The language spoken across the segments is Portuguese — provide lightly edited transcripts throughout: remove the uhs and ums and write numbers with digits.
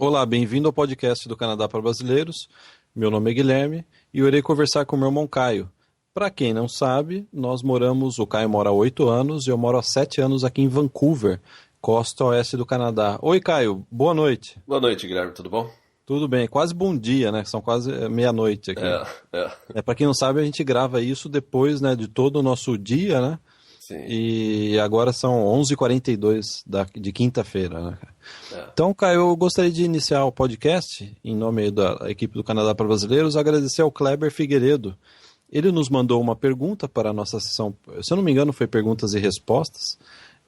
Olá, bem-vindo ao podcast do Canadá para Brasileiros. Meu nome é Guilherme e eu irei conversar com meu irmão Caio. Para quem não sabe, o Caio mora há 8 anos e eu moro há 7 anos aqui em Vancouver, costa oeste do Canadá. Oi, Caio, boa noite. Boa noite, Guilherme, tudo bom? Tudo bem, quase bom dia, né? São quase meia-noite aqui. É, é, Para quem não sabe, a gente grava isso depois, né, de todo o nosso dia, né? sim, E agora são 11h42 de quinta-feira, né, cara? é. Então, Caio, eu gostaria de iniciar o podcast, em nome da equipe do Canadá para Brasileiros, agradecer ao Kleber Figueiredo. Ele nos mandou uma pergunta para a nossa sessão, se eu não me engano, foi perguntas e respostas,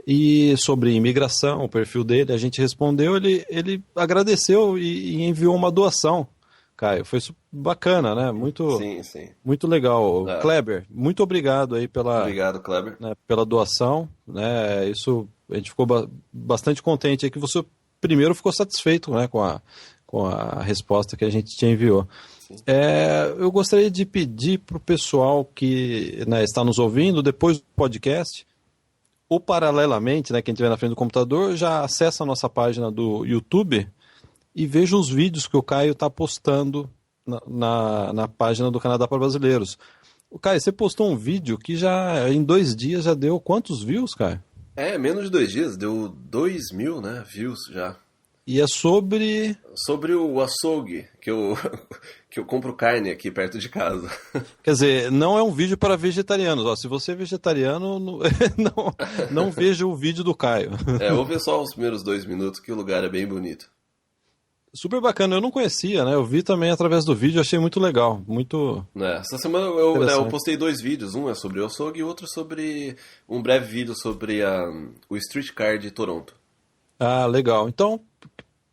e sobre imigração, o perfil dele, a gente respondeu, ele agradeceu e enviou uma doação, Caio. Foi bacana, né? Muito, Sim, sim. muito legal. É. Kleber, muito obrigado aí Obrigado, Kleber. né, pela doação, né? Isso a gente ficou bastante contente aí que você primeiro ficou satisfeito, né, com a resposta que a gente te enviou. Sim. Eu gostaria de pedir para o pessoal que, né, está nos ouvindo depois do podcast, ou paralelamente, né, quem estiver na frente do computador, já acessa a nossa página do YouTube e veja os vídeos que o Caio está postando na página do Canadá para Brasileiros. Caio, você postou um vídeo que já em 2 dias já deu quantos views, Caio? Menos de 2 dias, deu 2.000, né, views já. E é sobre... Sobre o açougue, que eu compro carne aqui perto de casa. Quer dizer, não é um vídeo para vegetarianos. Ó, se você é vegetariano, não veja o vídeo do Caio. Vou ver só os primeiros 2 minutos, que o lugar é bem bonito. Super bacana, eu não conhecia, né? Eu vi também através do vídeo, achei muito legal, muito Essa semana eu interessante. postei 2 vídeos, um é sobre o açougue e outro sobre um breve vídeo sobre o Streetcar de Toronto. Ah, legal. Então,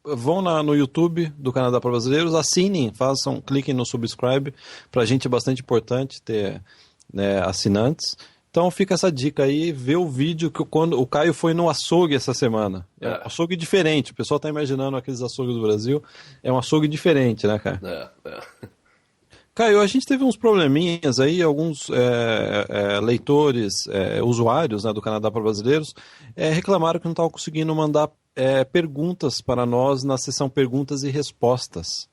vão no YouTube do Canadá para Brasileiros, assinem, cliquem no subscribe. Pra gente é bastante importante ter, né, assinantes. Então fica essa dica aí, vê o vídeo que quando o Caio foi no açougue essa semana. É um É, açougue diferente, o pessoal tá imaginando aqueles açougues do Brasil. É um açougue diferente, né, cara? é. Caio, a gente teve uns probleminhas aí, alguns leitores, usuários, né, do Canadá para Brasileiros, reclamaram que não estavam conseguindo mandar perguntas para nós na seção perguntas e respostas.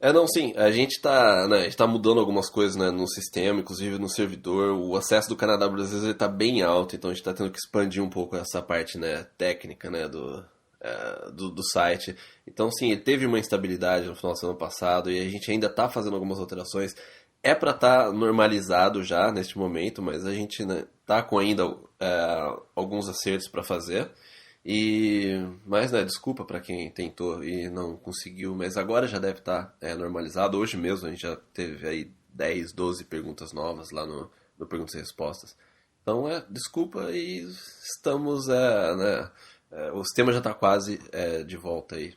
Não, sim, a gente tá, né, a gente tá mudando algumas coisas, né, no sistema, inclusive no servidor. O acesso do Canadá Brasileiro ele tá bem alto, então a gente tá tendo que expandir um pouco essa parte, né, técnica, né, do site. Então, sim, ele teve uma instabilidade no final do ano passado e a gente ainda tá fazendo algumas alterações. É para estar normalizado já neste momento, mas a gente, né, tá com ainda alguns acertos para fazer. Mas, né, desculpa para quem tentou e não conseguiu, mas agora já deve estar normalizado. Hoje mesmo a gente já teve aí 10, 12 perguntas novas lá no Perguntas e Respostas. Então, desculpa e estamos, né, o sistema já está quase de volta aí,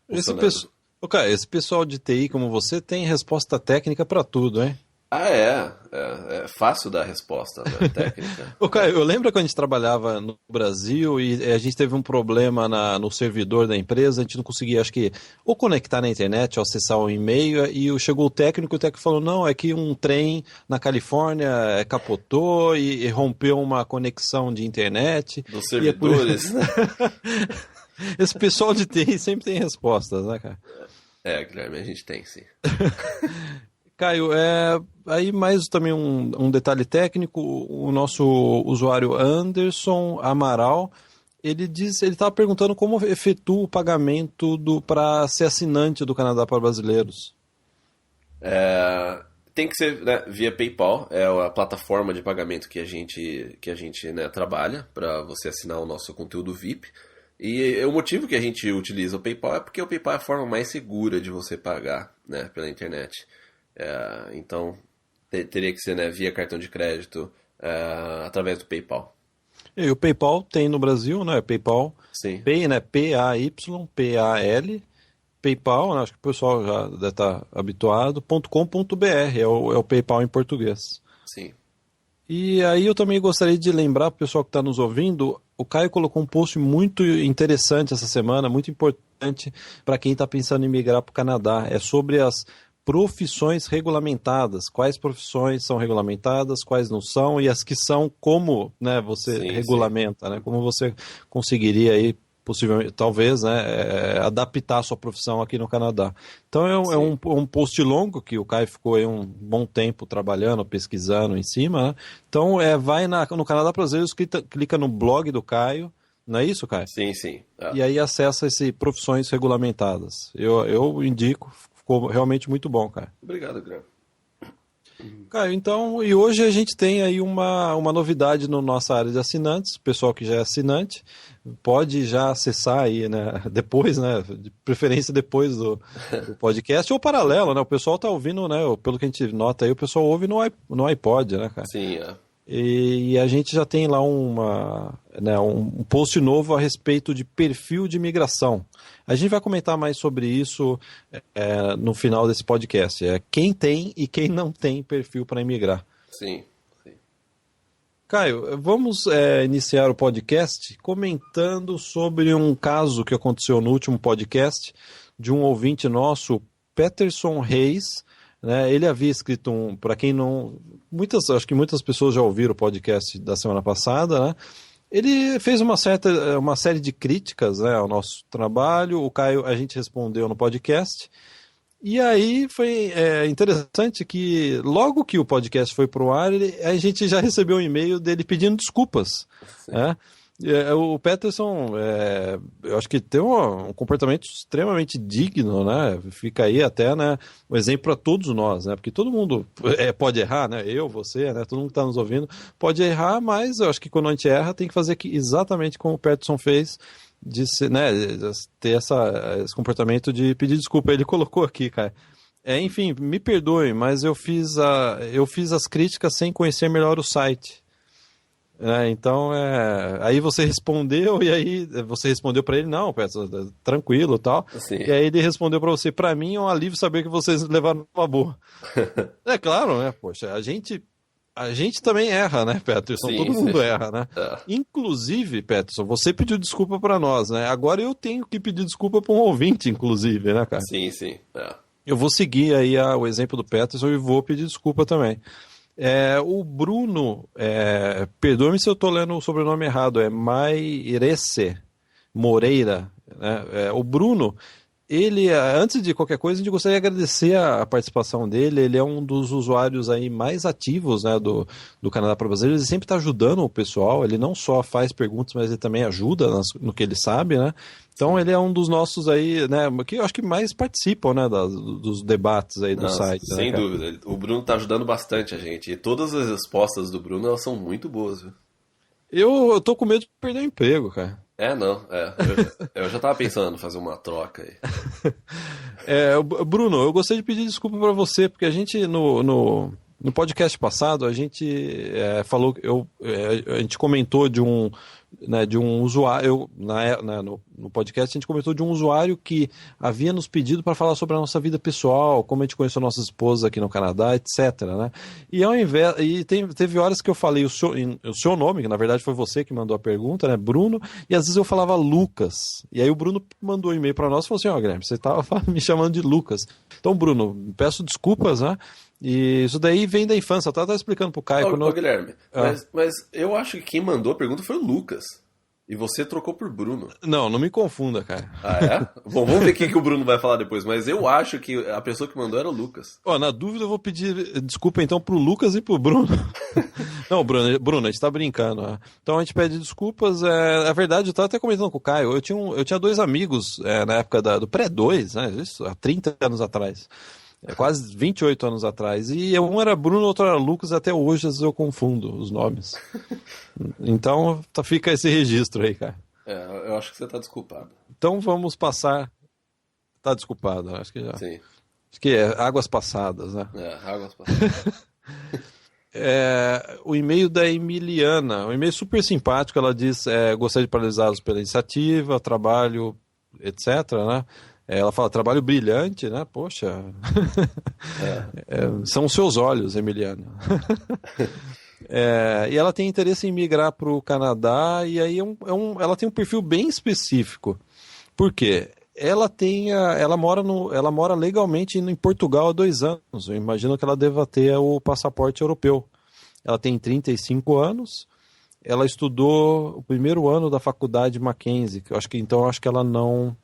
Esse, funcionando. Cara, esse pessoal de TI como você tem resposta técnica para tudo, hein? É fácil dar resposta, né, técnica. Ô, Caio, eu lembro quando a gente trabalhava no Brasil e a gente teve um problema no servidor da empresa, a gente não conseguia, acho que, ou conectar na internet ou acessar o e-mail, e chegou o técnico falou, não, é que um trem na Califórnia capotou e rompeu uma conexão de internet. Dos E é por... servidores. Esse pessoal de TI sempre tem respostas, né, cara? Guilherme, a gente tem sim. Caio, aí mais também um detalhe técnico, o nosso usuário Anderson Amaral, ele estava perguntando como efetua o pagamento para ser assinante do Canadá para brasileiros. Tem que ser, né, via PayPal, é a plataforma de pagamento que a gente, né, trabalha para você assinar o nosso conteúdo VIP. E o motivo que a gente utiliza o PayPal é porque o PayPal é a forma mais segura de você pagar, né, pela internet. Então, teria que ser, né, via cartão de crédito, através do PayPal. E o PayPal tem no Brasil, né? PayPal, Sim, Pay, né? P-A-Y-P-A-L, PayPal, né? Acho que o pessoal já deve estar habituado, .com.br, é o PayPal em português. sim. E aí eu também gostaria de lembrar para o pessoal que está nos ouvindo, o Caio colocou um post muito interessante essa semana, muito importante para quem está pensando em migrar para o Canadá. É sobre as profissões regulamentadas. Quais profissões são regulamentadas, quais não são, e as que são, como, né, você Sim, sim. regulamenta, né? Como você conseguiria aí possivelmente, talvez, né, adaptar a sua profissão aqui no Canadá. Então é um post longo que o Caio ficou aí um bom tempo trabalhando, pesquisando em cima, né? Então vai no Canadá Brasileiros, clica no blog do Caio, não é isso, Caio? Sim, sim. E aí acessa esse Profissões Regulamentadas. Eu indico, ficou realmente muito bom, Caio. Obrigado, Guilherme. Caio, então, e hoje a gente tem aí uma novidade na nossa área de assinantes, o pessoal que já é assinante pode já acessar aí, né, depois, né, de preferência depois do podcast, ou paralelo, né, o pessoal tá ouvindo, né, pelo que a gente nota aí, o pessoal ouve no iPod, né, cara? Sim, E a gente já tem lá um post novo a respeito de perfil de imigração. A gente vai comentar mais sobre isso no final desse podcast. Quem tem e quem não tem perfil para imigrar. Sim. Caio, vamos iniciar o podcast comentando sobre um caso que aconteceu no último podcast de um ouvinte nosso, Peterson Reis. Né, ele havia escrito para quem não... acho que muitas pessoas já ouviram o podcast da semana passada, né? Ele fez uma série de críticas, né, ao nosso trabalho, o Caio, a gente respondeu no podcast, e aí foi interessante que logo que o podcast foi pro ar, a gente já recebeu um e-mail dele pedindo desculpas, né? O Peterson, eu acho que tem um comportamento extremamente digno, né? Fica aí até, né, um exemplo para todos nós, né? Porque todo mundo pode errar, né? Eu, você, né? Todo mundo que está nos ouvindo pode errar, mas eu acho que quando a gente erra tem que fazer exatamente como o Peterson fez, de ter esse comportamento de pedir desculpa. Ele colocou aqui, cara. Enfim, me perdoe, mas eu fiz as críticas sem conhecer melhor o site. Então, aí você respondeu, e aí você respondeu para ele, não, Peterson, tranquilo e tal. Sim. E aí ele respondeu para você, para mim é um alívio saber que vocês levaram uma boa. É claro, né, poxa, a gente também erra, né, Peterson? Sim, todo mundo erra, né? É. Inclusive, Peterson, você pediu desculpa para nós, né? Agora eu tenho que pedir desculpa para um ouvinte, inclusive, né, cara? Sim. Eu vou seguir aí o exemplo do Peterson e vou pedir desculpa também. O Bruno, perdoe-me se eu estou lendo o sobrenome errado, Mairesse Moreira, né? O Bruno, ele, antes de qualquer coisa, a gente gostaria de agradecer a participação dele. Ele é um dos usuários aí mais ativos, né, do Canadá para Brasileiros. Ele sempre está ajudando o pessoal, ele não só faz perguntas, mas ele também ajuda no que ele sabe, né? Então ele é um dos nossos aí, né, que eu acho que mais participam, né, dos debates aí do site. Sem dúvida. O Bruno está ajudando bastante a gente. E todas as respostas do Bruno, elas são muito boas, viu? Eu tô com medo de perder o emprego, cara. Eu já tava pensando em fazer uma troca aí. Bruno, eu gostaria de pedir desculpa para você, porque a gente no podcast passado a gente falou, a gente comentou de um usuário, no podcast a gente comentou de um usuário que havia nos pedido para falar sobre a nossa vida pessoal, como a gente conheceu nossas esposas aqui no Canadá, etc, né? Teve horas que eu falei o seu nome, que na verdade foi você que mandou a pergunta, né, Bruno, e às vezes eu falava Lucas, e aí o Bruno mandou um e-mail para nós e falou assim, Guilherme, você estava me chamando de Lucas. Então, Bruno, peço desculpas, né? E isso daí vem da infância. Eu tava explicando pro Caio. Guilherme, mas eu acho que quem mandou a pergunta foi o Lucas. E você trocou por Bruno. Não me confunda, cara. Ah, é? Bom, vamos ver o que o Bruno vai falar depois. Mas eu acho que a pessoa que mandou era o Lucas. Na dúvida eu vou pedir desculpa então pro Lucas e pro Bruno. Não, Bruno, a gente tá brincando. Né? Então a gente pede desculpas. Na verdade, eu tava até comentando com o Caio. Eu tinha dois amigos na época do pré-2, né? Isso, há 30 anos atrás. Quase 28 anos atrás. E um era Bruno, outro era Lucas, até hoje às vezes eu confundo os nomes. Então fica esse registro aí, cara. Eu acho que você tá desculpado. Então vamos passar. Tá desculpado, acho que já. Sim. Acho que águas passadas, né? Águas passadas. O e-mail da Emiliana, um e-mail super simpático, ela diz, gostaria de parabenizados pela iniciativa, trabalho, etc, né? Ela fala, trabalho brilhante, né? Poxa, são os seus olhos, Emiliana. E ela tem interesse em migrar para o Canadá, e aí ela tem um perfil bem específico. Por quê? Ela mora legalmente em Portugal há 2 anos. Eu imagino que ela deva ter o passaporte europeu. Ela tem 35 anos ela estudou o primeiro ano da faculdade Mackenzie, que eu acho que então acho que ela não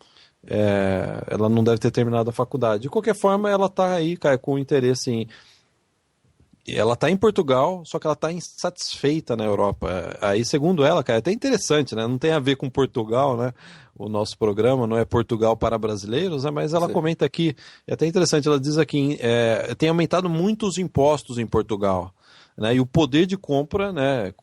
deve ter terminado a faculdade. De qualquer forma, ela está aí, cara, com interesse em. Ela está em Portugal, só que ela está insatisfeita na Europa. Aí, segundo ela, cara, é até interessante, né? Não tem a ver com Portugal, né? O nosso programa não é Portugal para brasileiros, né? Mas ela Sim. comenta aqui, é até interessante, ela diz aqui, tem aumentado muito os impostos em Portugal, né? E o poder de compra, né?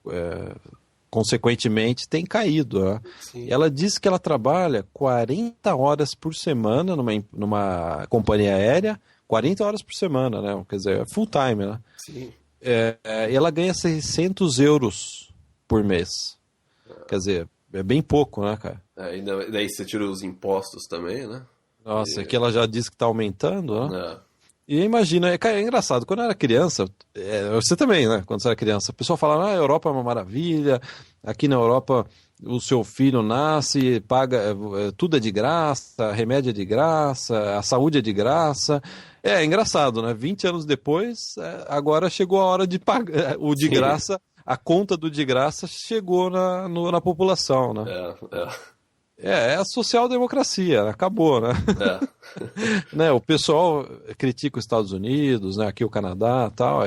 Consequentemente, tem caído, né? Sim. Ela diz que ela trabalha 40 horas por semana numa companhia aérea, 40 horas por semana, né? Quer dizer, é full time, né? Sim. E ela ganha 600 euros por mês. Quer dizer, é bem pouco, né, cara? Daí você tira os impostos também, né? Nossa, aqui ela já disse que tá aumentando, né? É. E imagina, cara, é engraçado, quando eu era criança, você também, né? Quando você era criança, o pessoal falava, a Europa é uma maravilha, aqui na Europa o seu filho nasce, paga, tudo é de graça, remédio é de graça, a saúde é de graça. É engraçado, né? 20 anos depois, agora chegou a hora de pagar o de Sim. graça, a conta do de graça chegou na população, né? É. É a social-democracia, acabou, né? É. Né, o pessoal critica os Estados Unidos, né, aqui o Canadá tal,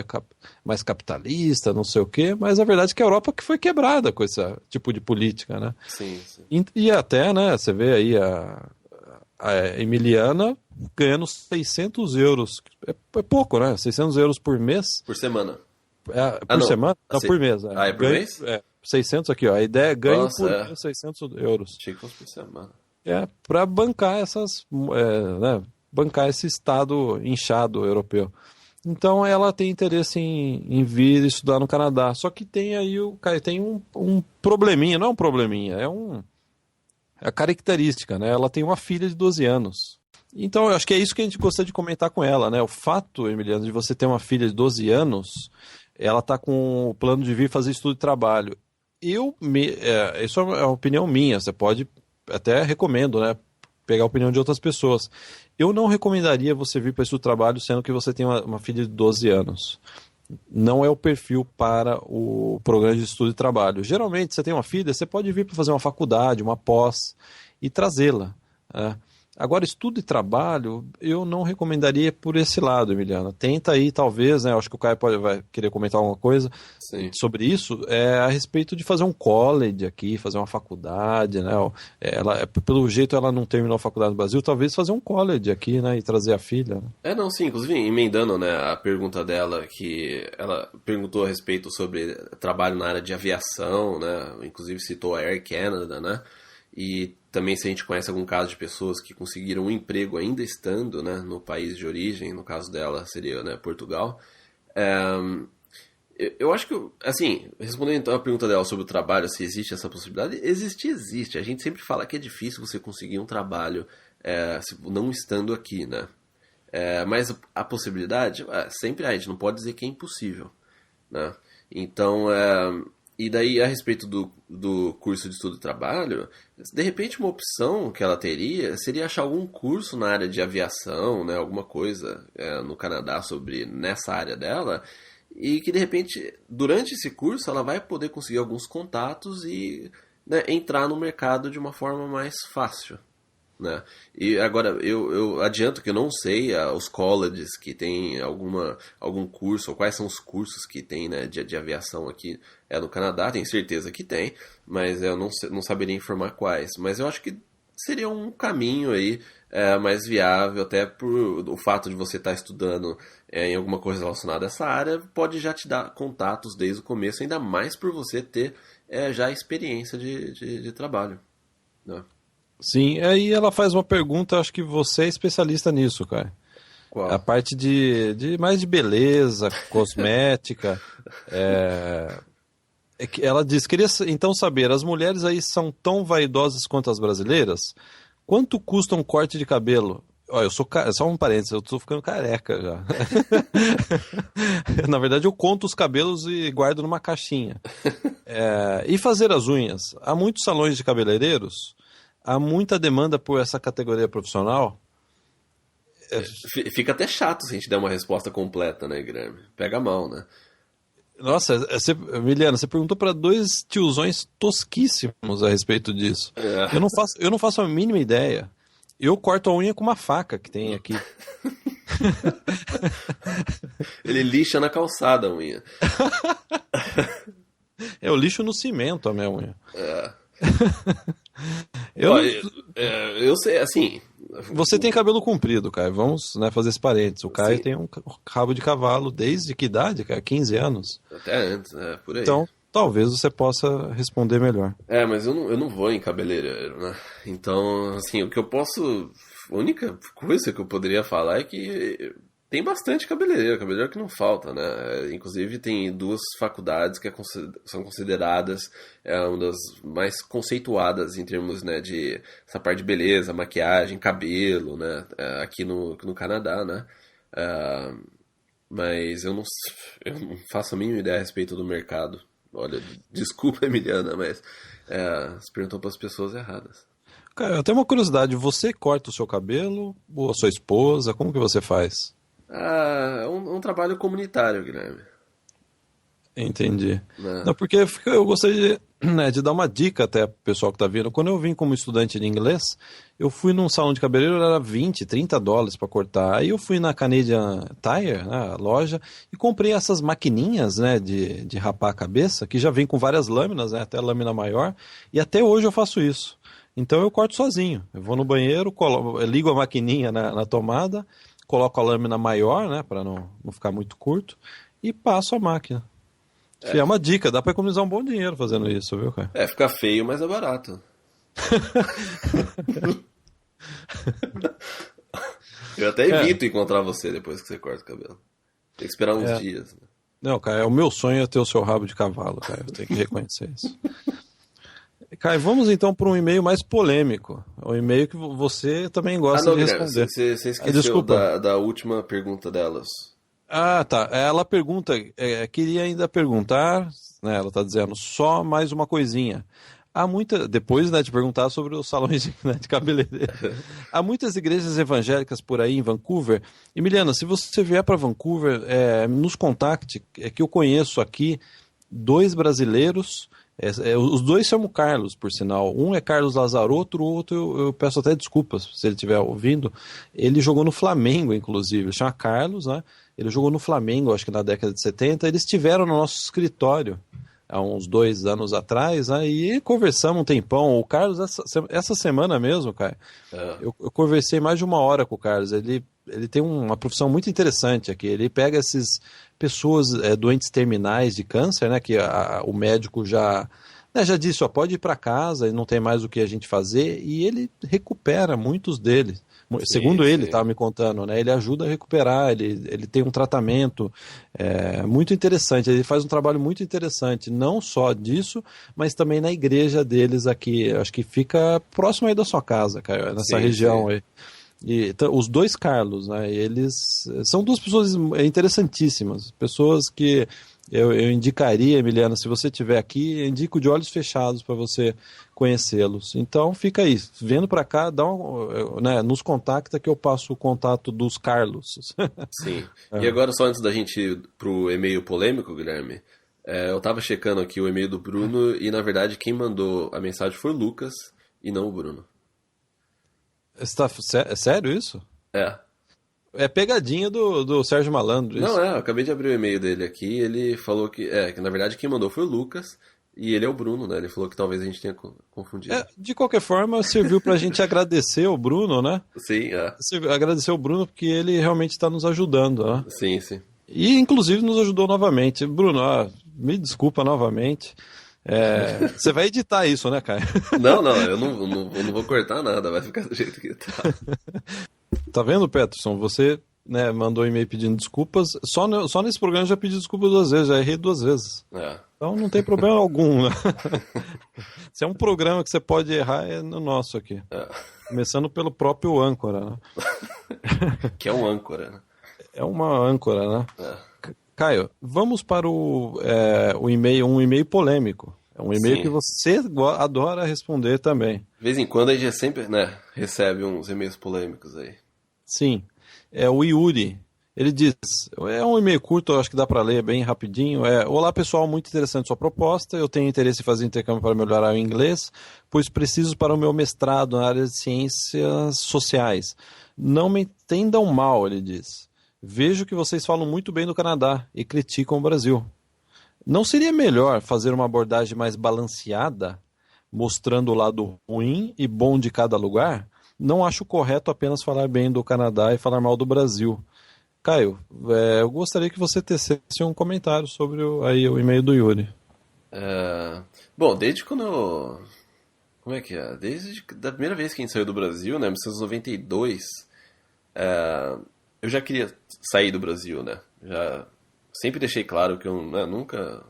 mais capitalista, não sei o quê, mas a verdade é que a Europa que foi quebrada com esse tipo de política, né? Sim, sim. E até, né, você vê aí a Emiliana ganhando 600 euros, é pouco, né? 600 euros por mês, Por semana. por Não. semana? Não, Assim. por mês. É por Ganho, mês? 600 aqui, ó, a ideia é ganho Nossa, por é. mês 600 euros. Achei que fosse por semana. Para bancar né, bancar esse estado inchado europeu. Então ela tem interesse em vir estudar no Canadá. Só que tem aí tem um probleminha, não é um probleminha, é a característica, né? Ela tem uma filha de 12 anos. Então eu acho que é isso que a gente gostaria de comentar com ela, né? O fato, Emiliano, de você ter uma filha de 12 anos, ela está com o plano de vir fazer estudo de trabalho. Isso é uma opinião minha, você pode até recomendo, né? Pegar a opinião de outras pessoas. Eu não recomendaria você vir para estudo de trabalho sendo que você tem uma filha de 12 anos. Não é o perfil para o programa de estudo e trabalho. Geralmente, você tem uma filha, você pode vir para fazer uma faculdade, uma pós e trazê-la, né? Agora, estudo e trabalho, eu não recomendaria por esse lado, Emiliana. Tenta aí, talvez, né? Eu acho que o Caio vai querer comentar alguma coisa Sim. sobre isso, a respeito de fazer um college aqui, fazer uma faculdade, né? Pelo jeito, ela não terminou a faculdade no Brasil, talvez fazer um college aqui, né? E trazer a filha. Não, sim, inclusive emendando, né, a pergunta dela, que ela perguntou a respeito sobre trabalho na área de aviação, né, inclusive citou a Air Canada, né, e também se a gente conhece algum caso de pessoas que conseguiram um emprego ainda estando, né, no país de origem, no caso dela seria, né, Portugal. Eu acho que, assim, respondendo então a pergunta dela sobre o trabalho, se existe essa possibilidade, existe. A gente sempre fala que é difícil você conseguir um trabalho não estando aqui, né? Mas a possibilidade, sempre há, a gente não pode dizer que é impossível, né? Então, e daí a respeito do curso de estudo e trabalho, de repente uma opção que ela teria seria achar algum curso na área de aviação, né? Alguma coisa no Canadá nessa área dela, e que de repente, durante esse curso, ela vai poder conseguir alguns contatos e, né, entrar no mercado de uma forma mais fácil, né? E agora, eu adianto que eu não sei os colleges que tem algum curso, ou quais são os cursos que tem, né, de aviação aqui no Canadá. Tenho certeza que tem, mas eu não saberia informar quais. Mas eu acho que seria um caminho aí mais viável, até por o fato de você estar estudando em alguma coisa relacionada a essa área, pode já te dar contatos desde o começo, ainda mais por você ter já experiência de trabalho, né? Sim, aí ela faz uma pergunta, acho que você é especialista nisso, cara. A Qual? parte de mais de beleza, cosmética. Que ela diz, queria então saber, as mulheres aí são tão vaidosas quanto as brasileiras? Quanto custa um corte de cabelo? Olha, só um parênteses, eu tô ficando careca já. Na verdade, eu conto os cabelos e guardo numa caixinha. E fazer as unhas? Há muitos salões de cabeleireiros? Há muita demanda por essa categoria profissional? Fica até chato se a gente der uma resposta completa, né, Guilherme? Pega mal, né? Nossa, Emiliano, você perguntou para dois tiozões tosquíssimos a respeito disso. É. Eu não faço a mínima ideia. Eu corto a unha com uma faca que tem aqui. Ele lixa na calçada a unha. Eu lixo no cimento a minha unha. É. Eu Ó, não- eu sei, assim. Você tem cabelo comprido, Caio. Vamos, né, fazer esse parênteses. O Caio Sim. tem um rabo de cavalo desde que idade, Caio? 15 anos. Até antes, por aí. Então, talvez você possa responder melhor. Mas eu não vou em cabeleireiro, né? Então, assim, o que eu posso. A única coisa que eu poderia falar é que tem bastante cabeleireiro que não falta, né? Inclusive, tem duas faculdades que são consideradas uma das mais conceituadas em termos, né, de essa parte de beleza, maquiagem, cabelo, né? Aqui no Canadá, né? Mas eu não faço a mínima ideia a respeito do mercado. Olha, desculpa, Emiliana, mas você perguntou para as pessoas erradas. Caio, eu tenho uma curiosidade. Você corta o seu cabelo ou a sua esposa? Como que você faz? É um trabalho comunitário, Guilherme. Entendi. Né? Não, porque eu gostaria né, de dar uma dica até pro pessoal que está vindo. Quando eu vim como estudante de inglês, eu fui num salão de cabeleireiro, era 20, 30 dólares para cortar. Aí eu fui na Canadian Tire, né, a loja, e comprei essas maquininhas, né, de rapar a cabeça, que já vem com várias lâminas, né, até lâmina maior, e até hoje eu faço isso. Então eu corto sozinho. Eu vou no banheiro, eu ligo a maquininha na tomada, coloco a lâmina maior, né, para não ficar muito curto, e passo a máquina. É uma dica, dá pra economizar um bom dinheiro fazendo isso, viu, cara? Fica feio, mas é barato. Eu até evito encontrar você depois que você corta o cabelo. Tem que esperar uns dias. Né? Não, cara, o meu sonho é ter o seu rabo de cavalo, cara. Eu tenho que reconhecer isso. Caio, vamos então para um e-mail mais polêmico. Um e-mail que você também gosta de responder. Você esqueceu Desculpa. da última pergunta delas. Ah, tá. Ela pergunta, queria ainda perguntar, né, ela está dizendo, só mais uma coisinha. Depois, né, de perguntar sobre os salões de cabeleireiro. Há muitas igrejas evangélicas por aí em Vancouver. Emiliana, se você vier para Vancouver, nos contacte, que eu conheço aqui dois brasileiros. Os dois chamam Carlos, por sinal. Um é Carlos Lazarotto, o outro eu peço até desculpas se ele estiver ouvindo. Ele jogou no Flamengo, inclusive. Ele chama Carlos, né? Ele jogou no Flamengo, acho que na década de 70. Eles estiveram no nosso escritório há uns 2 anos atrás, né? E conversamos um tempão. O Carlos, essa semana mesmo, cara, eu conversei mais de 1 hora com o Carlos. Ele tem uma profissão muito interessante aqui. Ele pega essas pessoas doentes terminais de câncer, né? Que o médico já disse, ó, pode ir para casa e não tem mais o que a gente fazer. E ele recupera muitos deles. Segundo ele, estava me contando, né? Ele ajuda a recuperar, ele tem um tratamento muito interessante, ele faz um trabalho muito interessante, não só disso, mas também na igreja deles aqui, acho que fica próximo aí da sua casa, cara, nessa região aí. E, então, os dois Carlos, né? Eles são duas pessoas interessantíssimas, pessoas que eu indicaria, Emiliana, se você estiver aqui, indico de olhos fechados para você conhecê-los. Então fica aí, vendo para cá, nos contacta que eu passo o contato dos Carlos. Sim. E agora, só antes da gente ir pro e-mail polêmico, Guilherme, eu tava checando aqui o e-mail do Bruno e, na verdade, quem mandou a mensagem foi o Lucas e não o Bruno. É sério isso? É pegadinha do Sérgio Malandro. Isso. Não, eu acabei de abrir o e-mail dele aqui, ele falou que na verdade quem mandou foi o Lucas e ele é o Bruno, né? Ele falou que talvez a gente tenha confundido. De qualquer forma, serviu pra gente agradecer o Bruno, né? Sim, Agradecer o Bruno porque ele realmente está nos ajudando, né? Sim, sim. E inclusive nos ajudou novamente. Bruno, me desculpa novamente. Você vai editar isso, né, Caio? Não, eu não vou cortar nada, vai ficar do jeito que tá. Tá vendo, Peterson? Você mandou um e-mail pedindo desculpas. Só nesse programa eu já pedi desculpa 2 vezes, já errei 2 vezes. Então não tem problema algum. Né? Se é um programa que você pode errar, é no nosso aqui. Começando pelo próprio âncora. Né? Que é um âncora, né? É uma âncora, né? Caio, vamos para o e-mail, um e-mail polêmico. É um e-mail que você adora responder também. De vez em quando a gente sempre recebe uns e-mails polêmicos aí. Sim. É o Yuri. Ele diz, é um e-mail curto, eu acho que dá para ler bem rapidinho. Olá pessoal, muito interessante sua proposta. Eu tenho interesse em fazer intercâmbio para melhorar o inglês, pois preciso para o meu mestrado na área de ciências sociais. Não me entendam mal, ele diz. Vejo que vocês falam muito bem do Canadá e criticam o Brasil. Não seria melhor fazer uma abordagem mais balanceada, mostrando o lado ruim e bom de cada lugar? Não acho correto apenas falar bem do Canadá e falar mal do Brasil. Caio, eu gostaria que você tecesse um comentário sobre o e-mail do Yuri. Bom, desde quando eu... Como é que é? Desde a primeira vez que a gente saiu do Brasil, né, em 1992, eu já queria sair do Brasil, né? Já sempre deixei claro que eu nunca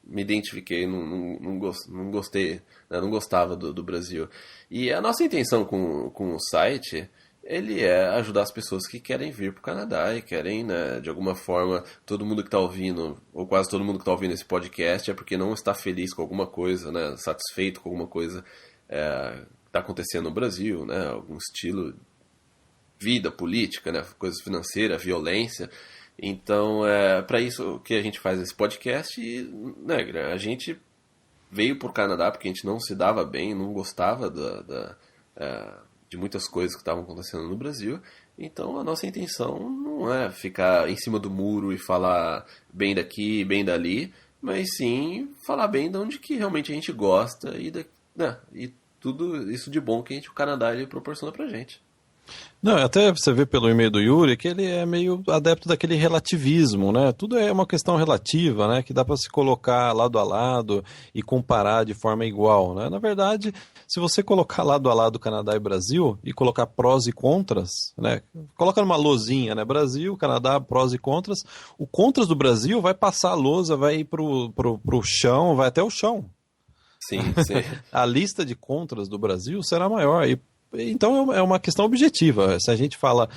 me identifiquei, não gostei, né, não gostava do Brasil. E a nossa intenção com o site... ele é ajudar as pessoas que querem vir para o Canadá e querem, né, de alguma forma, todo mundo que está ouvindo, ou quase todo mundo que está ouvindo esse podcast é porque não está feliz com alguma coisa, né, satisfeito com alguma coisa que está acontecendo no Brasil, né, algum estilo de vida política, né, coisas financeiras, violência. Então, para isso que a gente faz esse podcast e, né, a gente veio para o Canadá porque a gente não se dava bem, não gostava de muitas coisas que estavam acontecendo no Brasil. Então a nossa intenção não é ficar em cima do muro e falar bem daqui, bem dali, mas sim falar bem de onde que realmente a gente gosta e tudo isso de bom que o Canadá ele proporciona pra gente. Não, até você vê pelo e-mail do Yuri que ele é meio adepto daquele relativismo, né? Tudo é uma questão relativa, né? Que dá para se colocar lado a lado e comparar de forma igual, né? Na verdade, se você colocar lado a lado Canadá e Brasil e colocar prós e contras, né? Coloca numa lousinha, né? Brasil, Canadá, prós e contras. O contras do Brasil vai passar a lousa, vai ir pro chão, vai até o chão. Sim, sim. A lista de contras do Brasil será maior. Então é uma questão objetiva. Se a gente fala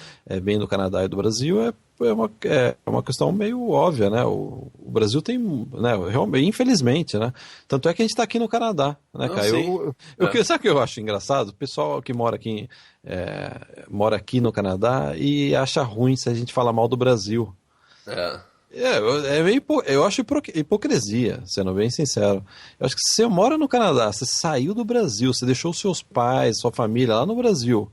bem do Canadá e do Brasil, é uma questão meio óbvia, né? O Brasil tem, né, realmente, infelizmente, né? Tanto é que a gente está aqui no Canadá, né, Caio? Sabe o que eu acho engraçado? O pessoal que mora aqui no Canadá e acha ruim se a gente fala mal do Brasil. Eu acho hipocrisia, sendo bem sincero. Eu acho que se você mora no Canadá, você saiu do Brasil, você deixou seus pais, sua família lá no Brasil,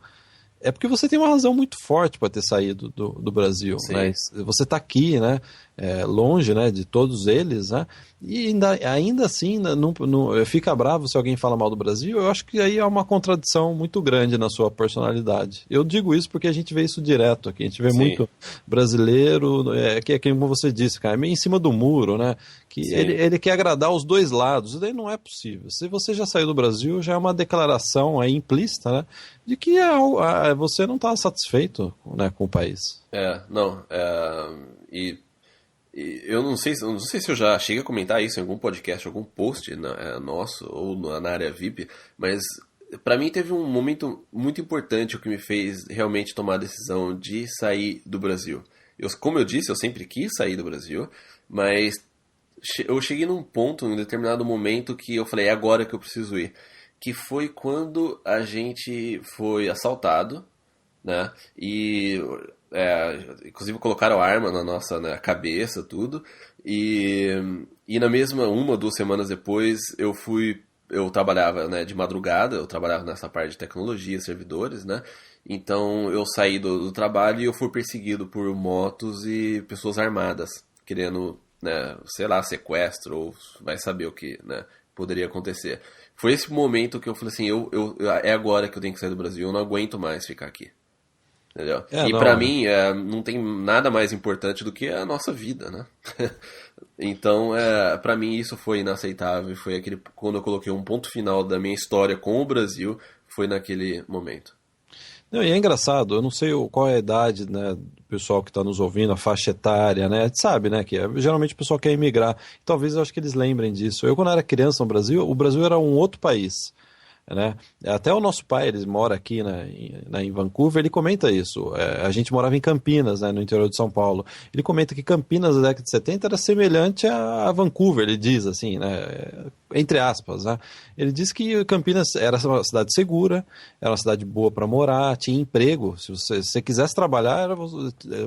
é porque você tem uma razão muito forte para ter saído do Brasil. Né? Você está aqui, né, longe, né, de todos eles, né, e ainda assim fica bravo se alguém fala mal do Brasil. Eu acho que aí é uma contradição muito grande na sua personalidade. Eu digo isso porque a gente vê isso direto aqui. A gente vê muito brasileiro, que é como você disse, cara, meio em cima do muro, né? Que ele quer agradar os dois lados. Isso daí não é possível. Se você já saiu do Brasil, já é uma declaração aí implícita, né? De que você não está satisfeito, né, com o país. Eu não sei se eu já cheguei a comentar isso em algum podcast, algum post nosso ou na área VIP, mas para mim teve um momento muito importante o que me fez realmente tomar a decisão de sair do Brasil. Como eu disse, eu sempre quis sair do Brasil, mas eu cheguei num ponto, em um determinado momento, que eu falei, é agora que eu preciso ir. Que foi quando a gente foi assaltado, né? E inclusive colocaram arma na nossa, né, cabeça, tudo. E na mesma 1-2 semanas depois eu trabalhava, né, de madrugada, eu trabalhava nessa parte de tecnologia, servidores, né? Então eu saí do trabalho e eu fui perseguido por motos e pessoas armadas, querendo, né, sei lá, sequestro, ou vai saber o que, né, poderia acontecer. Foi esse momento que eu falei assim, é agora que eu tenho que sair do Brasil, eu não aguento mais ficar aqui. Entendeu? Pra mim, não tem nada mais importante do que a nossa vida, né? Então, pra mim isso foi inaceitável. Foi quando eu coloquei um ponto final da minha história com o Brasil, foi naquele momento. Não, e é engraçado, eu não sei qual é a idade, né, do pessoal que está nos ouvindo, a faixa etária, né? A gente sabe, né, que geralmente o pessoal quer emigrar. Talvez eu acho que eles lembrem disso. Eu, quando era criança no Brasil, o Brasil era um outro país. Né? Até o nosso pai, ele mora aqui em Vancouver, ele comenta isso. A gente morava em Campinas, né, no interior de São Paulo. Ele comenta que Campinas, na década de 70, era semelhante a Vancouver, ele diz assim, né? entre aspas, né? Ele disse que Campinas era uma cidade segura, era uma cidade boa para morar, tinha emprego. Se você quisesse trabalhar,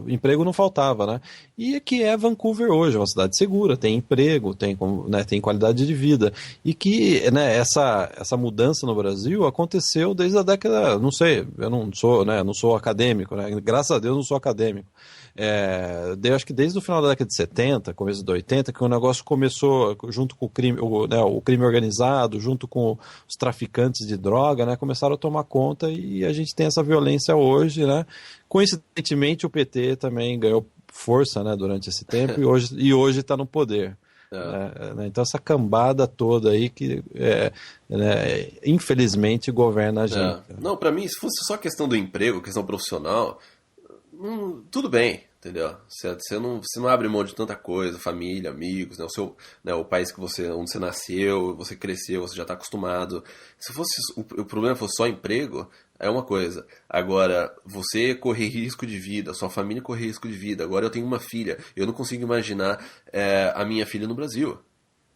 emprego não faltava, né? E que é Vancouver hoje, é uma cidade segura, tem emprego, né, tem qualidade de vida. E que, né, essa mudança no Brasil aconteceu desde a década, não sei, eu não sou, né, não sou acadêmico, né? Graças a Deus não sou acadêmico. Acho que desde o final da década de 70, começo de 80, que o negócio começou junto com o crime, o crime organizado, junto com os traficantes de droga, né, começaram a tomar conta e a gente tem essa violência hoje, né? Coincidentemente o PT também ganhou força, né, durante esse tempo e hoje está no poder. Né? Então essa cambada toda aí que né, infelizmente governa a gente. Não, pra mim, se fosse só questão do emprego, questão profissional, tudo bem, entendeu? Você não abre mão de tanta coisa, família, amigos, né? O país onde você nasceu, você cresceu, você já está acostumado. Se fosse o problema fosse só emprego, é uma coisa. Agora, você correr risco de vida, sua família correr risco de vida. Agora eu tenho uma filha, eu não consigo imaginar a minha filha no Brasil,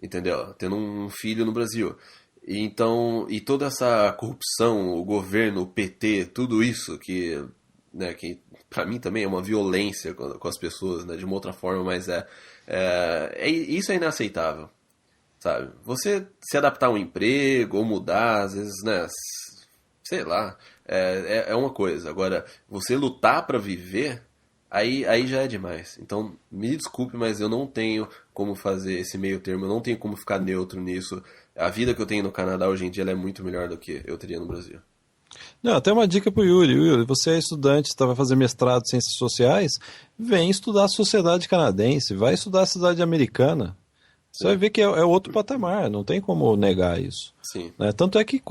entendeu? Tendo um filho no Brasil. Então, e toda essa corrupção, o governo, o PT, tudo isso que para mim também é uma violência com as pessoas, né, de uma outra forma, mas isso é inaceitável, sabe? Você se adaptar a um emprego ou mudar, às vezes, né, sei lá, é uma coisa. Agora, você lutar para viver, aí já é demais. Então, me desculpe, mas eu não tenho como fazer esse meio termo, eu não tenho como ficar neutro nisso. A vida que eu tenho no Canadá hoje em dia ela é muito melhor do que eu teria no Brasil. Não, até uma dica pro Yuri. Yuri, você é estudante, vai fazer mestrado em Ciências Sociais, vem estudar a sociedade canadense, vai estudar a cidade americana. Você vai ver que é outro patamar, não tem como negar isso. Sim. Né? Tanto é que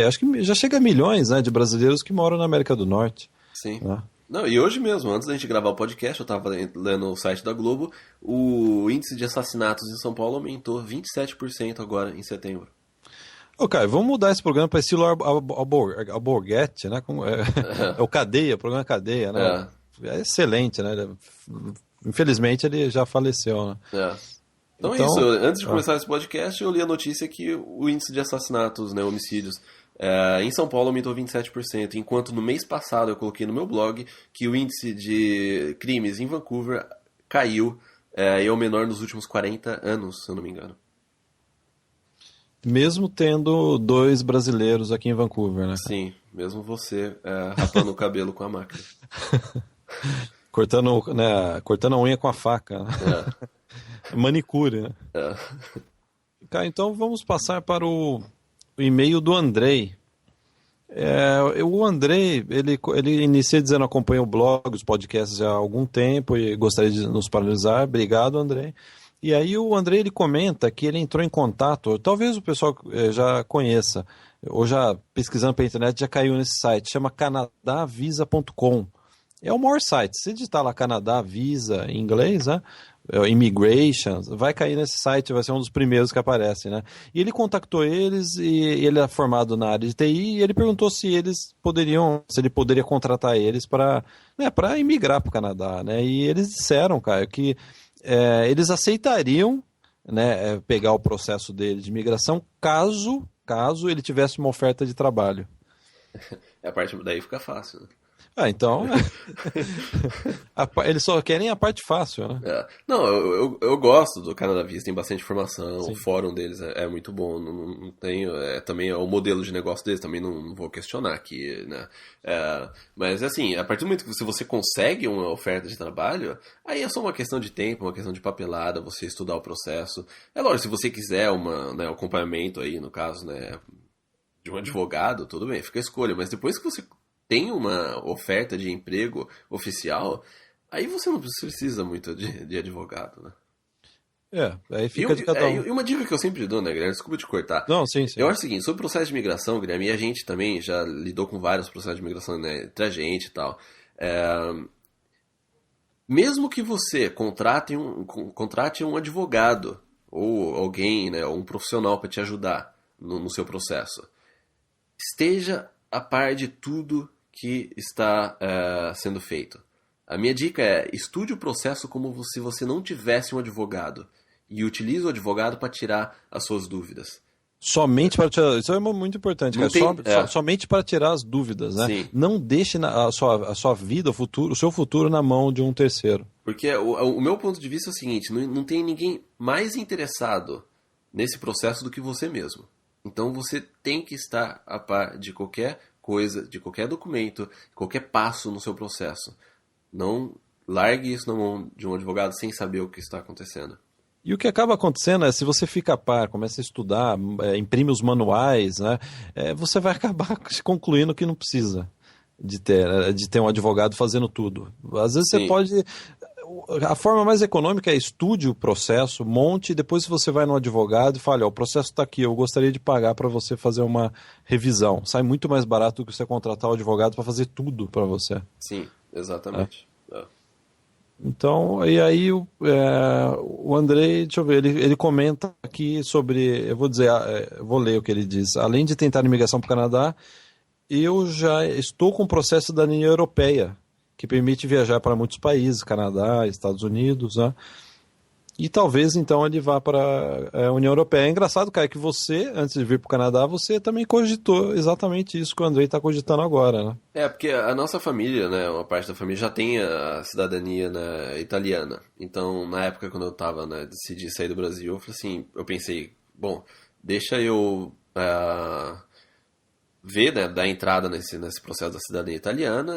acho que já chega a milhões, né, de brasileiros que moram na América do Norte. Sim. Né? Não, e hoje mesmo, antes da gente gravar o podcast, eu estava lendo o site da Globo, o índice de assassinatos em São Paulo aumentou 27% agora em setembro. Ô, Caio, vamos mudar esse programa para estilo Alborguete, né? É o Cadeia, o programa Cadeia, né? É excelente, né? Infelizmente ele já faleceu, né? Então é isso, antes de começar esse podcast, eu li a notícia que o índice de assassinatos, né, homicídios, em São Paulo aumentou 27%, enquanto no mês passado eu coloquei no meu blog que o índice de crimes em Vancouver caiu e é o menor nos últimos 40 anos, se eu não me engano. Mesmo tendo 2 brasileiros aqui em Vancouver, né? Sim, mesmo você rapando o cabelo com a máquina. Cortando a unha com a faca. Né? Manicure, né? Cara, então vamos passar para o e-mail do Andrei. O Andrei, ele inicia dizendo que acompanha o blog, os podcasts há algum tempo e gostaria de nos paralisar. Obrigado, Andrei. E aí o Andrei ele comenta que ele entrou em contato, talvez o pessoal já conheça, ou já pesquisando pela internet já caiu nesse site, chama canadavisa.com. É o maior site, se digitar lá Canadá Visa em inglês, né? Immigration, vai cair nesse site, vai ser um dos primeiros que aparece, né? E ele contactou eles e ele é formado na área de TI e ele perguntou se ele poderia contratar eles para imigrar para o Canadá, né? E eles disseram, cara, que eles aceitariam, né, pegar o processo dele de imigração caso ele tivesse uma oferta de trabalho. A parte daí fica fácil, né? Então, eles só querem a parte fácil, né? Não, eu gosto do Canadá Visa, tem bastante informação, Sim. O fórum deles é muito bom, não tenho, também é o modelo de negócio deles, também não vou questionar aqui, né? Mas assim, a partir do momento que você consegue uma oferta de trabalho, aí é só uma questão de tempo, uma questão de papelada, você estudar o processo. É lógico, se você quiser um acompanhamento aí, no caso, né, de um advogado, tudo bem, fica a escolha, mas depois que você tem uma oferta de emprego oficial, aí você não precisa muito de advogado, né? Aí fica de cada um. E uma dica que eu sempre dou, né, Guilherme? Desculpa te cortar. Não, sim. Eu acho o seguinte, sobre o processo de imigração, Guilherme, e a gente também já lidou com vários processos de imigração, né, entre a gente e tal. Mesmo que você contrate um advogado ou alguém, né, ou um profissional para te ajudar no seu processo, esteja a par de tudo que está sendo feito. A minha dica é, estude o processo como se você não tivesse um advogado. e utiliza o advogado para tirar as suas dúvidas. Somente para tirar. Isso é muito importante, cara. Somente para tirar as dúvidas, né? Sim. Não deixe a sua vida, o seu futuro na mão de um terceiro. Porque o meu ponto de vista é o seguinte: não tem ninguém mais interessado nesse processo do que você mesmo. Então você tem que estar a par de qualquer coisa, de qualquer documento, qualquer passo no seu processo. Não largue isso na mão de um advogado sem saber o que está acontecendo. E o que acaba acontecendo é, se você fica a par, começa a estudar, imprime os manuais, né, você vai acabar concluindo que não precisa de ter um advogado fazendo tudo. Às vezes você pode... A forma mais econômica é estude o processo, monte, e depois você vai no advogado e fala, o processo está aqui, eu gostaria de pagar para você fazer uma revisão. Sai muito mais barato do que você contratar o advogado para fazer tudo para você. Sim, exatamente. Então, e aí o Andrei, deixa eu ver, ele comenta aqui sobre, eu vou ler o que ele diz. Além de tentar imigração para o Canadá, eu já estou com o processo da União Europeia, que permite viajar para muitos países, Canadá, Estados Unidos, né? E talvez, então, ele vá para a União Europeia. É engraçado, cara, que você, antes de vir para o Canadá, você também cogitou exatamente isso que o Andrei está cogitando agora, né? Porque a nossa família, né, uma parte da família já tem a cidadania, né, italiana. Então, na época, quando eu tava, né, decidi sair do Brasil, eu falei assim, eu pensei, bom, deixa eu ver, né, dar entrada nesse processo da cidadania italiana,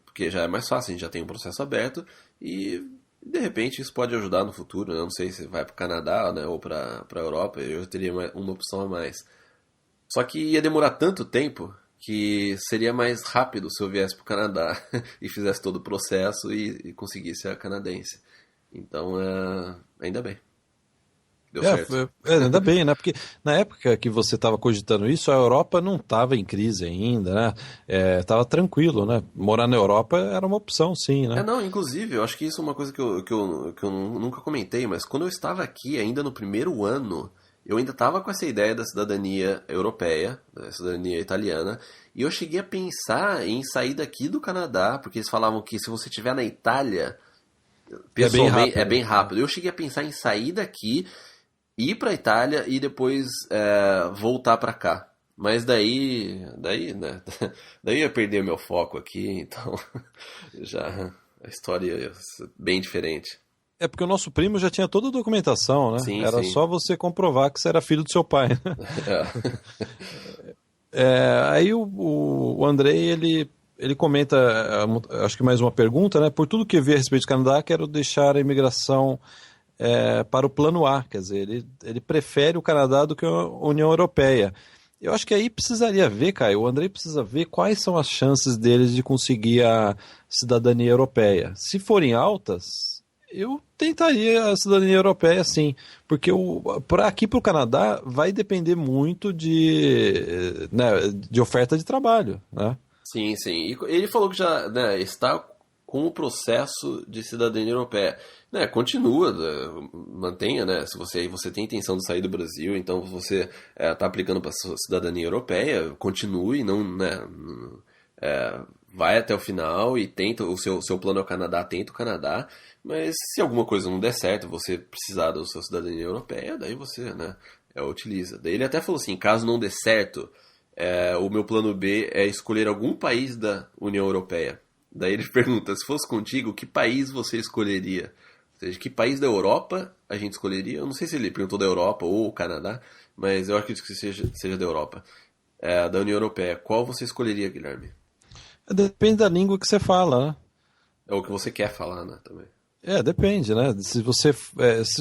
porque já é mais fácil, a gente já tem um processo aberto e... De repente isso pode ajudar no futuro, né? Eu não sei se vai para o Canadá, né, ou para a Europa, eu teria uma opção a mais. Só que ia demorar tanto tempo que seria mais rápido se eu viesse para o Canadá e fizesse todo o processo e conseguisse a canadense. Então, ainda bem. Deu certo. Ainda bem, né? Porque na época que você estava cogitando isso, a Europa não estava em crise ainda, né? Estava tranquilo, né? Morar na Europa era uma opção, sim, né? Não, inclusive, eu acho que isso é uma coisa que eu nunca comentei, mas quando eu estava aqui, ainda no primeiro ano, eu ainda estava com essa ideia da cidadania europeia, da cidadania italiana, e eu cheguei a pensar em sair daqui do Canadá, porque eles falavam que se você estiver na Itália, pessoalmente, é bem rápido. Eu cheguei a pensar em sair daqui, ir para a Itália e depois voltar para cá. Mas daí, né? Daí eu ia perder meu foco aqui, então já a história é bem diferente. É porque o nosso primo já tinha toda a documentação, né? Sim, era sim. Só você comprovar que você era filho do seu pai. Aí o Andrei, ele comenta, acho que mais uma pergunta, né? Por tudo que eu vi a respeito do Canadá, quero deixar a imigração para o plano A, quer dizer, ele prefere o Canadá do que a União Europeia. Eu acho que aí precisaria ver, Caio, o Andrei precisa ver quais são as chances deles de conseguir a cidadania europeia. Se forem altas, eu tentaria a cidadania europeia, sim, porque aqui para o Canadá vai depender muito de oferta de trabalho, né? Sim, sim. E ele falou que já, né, está com o processo de cidadania europeia. Né, continua, mantenha, né? Se você tem intenção de sair do Brasil, então você está aplicando para a cidadania europeia, continue, não, né, vai até o final e tenta, o seu plano é o Canadá, tenta o Canadá, mas se alguma coisa não der certo, você precisar da sua cidadania europeia, daí você, né, utiliza. Daí ele até falou assim, caso não dê certo, o meu plano B é escolher algum país da União Europeia. Daí ele pergunta, se fosse contigo, que país você escolheria? Ou seja, que país da Europa a gente escolheria? Eu não sei se ele perguntou da Europa ou o Canadá, mas eu acredito que seja da Europa. Da União Europeia. Qual você escolheria, Guilherme? Depende da língua que você fala, né? É o que você quer falar, né, também. Depende, né? Se você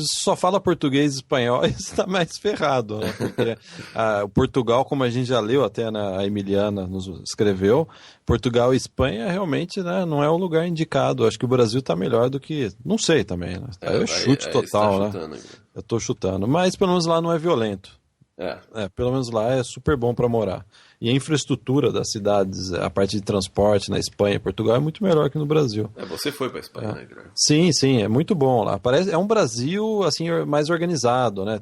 só fala português e espanhol, você está mais ferrado, né? Porque o Portugal, como a gente já leu, até a Emiliana nos escreveu, Portugal e Espanha realmente, né, não é o lugar indicado. Acho que o Brasil está melhor do que... Não sei também, né? Eu chute total, né? Chutando, eu estou chutando. Mas pelo menos lá não é violento. Pelo menos lá é super bom para morar. E a infraestrutura das cidades, a parte de transporte na Espanha e Portugal é muito melhor que no Brasil. Você foi para a Espanha, né, Guilherme? Sim, é muito bom lá. É um Brasil assim mais organizado, né?